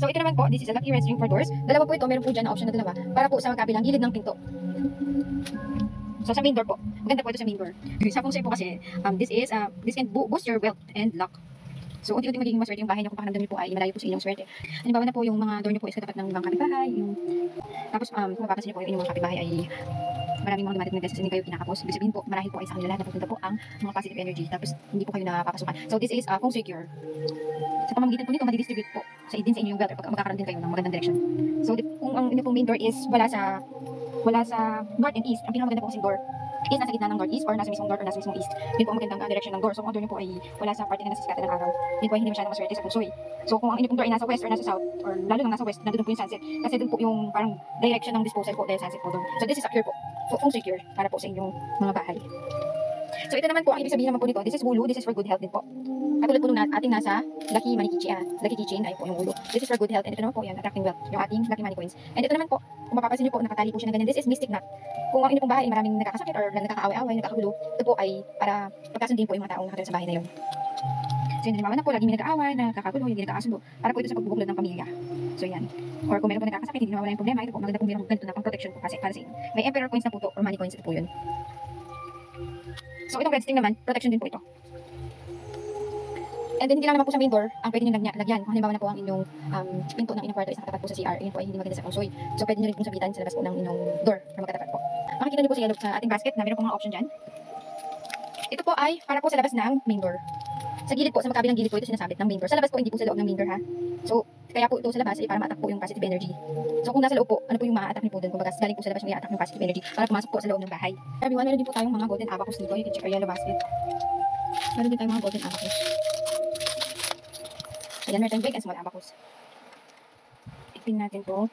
So ito naman po, this is a lucky red string for doors. Dalawa po ito, meron po dyan na option na dalawa para po sa magkabilang gilid ng pinto. So sa main door po, maganda po ito sa main door. Sa feng shui po kasi, this can boost your wealth and luck. So unti-unti magiging maswerte yung bahay niyo kung pakiramdam niyo po ay malayo po sa inyong swerte. Halimbawa na po yung mga door niyo po is katapat ng mga kapitbahay, tapos kung mapapansin niyo po yung inyong mga kapitbahay ay maraming mga dumating na guests, hindi kayo kinakapos. Ibig sabihin po, marahil po ay sa kanila napupunta po ang mga positive energy, tapos hindi po kayo napapasukan. So this is feng shui cure. Sa pamamagitan po nito, madidistribute po sa inyong wealth pag magkakaroon din kayo ng magandang direction. So kung ang inyong main door is wala sa north and east, ang pinakamaganda po kasing door is nasa gitna ng northeast or nasa mismong north or nasa mismong east. Yun po ang magandang direction ng door. So kung ang door niyo po ay wala sa parte na nasisikatan ng araw, yun po ay hindi masyadong maswerte sa feng shui. So kung ang inyong door ay nasa west or nasa south, or lalo na nasa west, nandun po yung sunset. Kasi dun po yung parang direction ng disposal po dahil sunset po doon. So this is a cure po, feng shui cure para po sa inyong mga bahay. So ito naman po, ang ibig sabihin naman po nito, this is wulu, this is for good health din po. Katulad po nung ating nasa Lucky Money Keychain ay po yung wulu. This is for good health, and ito naman po yan, attracting wealth, yung ating Lucky Money Coins. And ito naman po, kung mapapansin niyo po, nakatali po siya ng ganyan, this is mystic knot. Kung ang inyong bahay ay maraming nakakasakit or nakakaaway-away, nakakagulo, ito po ay para pagkasundin po yung mga taong nakatira sa bahay na yun. So yun, halimbawa na po, lagi may nag-aaway, nakakagulo, hindi nagkakasundo, para po ito sa pagbubuklod ng pamilya. So yan. Or kung meron po nakakasakit, hindi nawawala yung problema, ito po, maganda po meron ganito na pang protection po kasi para sa inyo. May emperor coins na po to, or money coins, ito po yun. So itong red string naman, protection din po ito. And then hindi lang naman po sa main door ang pwede nyo lagyan. Kung halimbawa na po ang inyong pinto ng inyong kwarto is nakatapat po sa CR, yun po ay hindi maganda sa feng shui. So pwede nyo rin pong sabitan sa labas po ng inyong door na magkatapat po. Makikita nyo po sa ating basket na meron po mga option dyan. Ito po ay para po sa labas ng main door. Sa gilid po, sa magkabilang gilid po ito sinasabit ng main door. Sa labas po, hindi po sa loob ng main door ha. So kaya po ito sa labas ay para ma-attack po yung positive energy. So kung nasa loob po, ano po yung ma-attack niyo po doon? Kung bagas galing po sa labas yung i-attack yung positive energy para pumasok po sa loob ng bahay. Everyone, meron din po tayong mga golden abacus dito. You can check our yellow basket. Meron din tayong mga golden abacus. Ayan, meron tayong big and small abacus. Ipin natin to.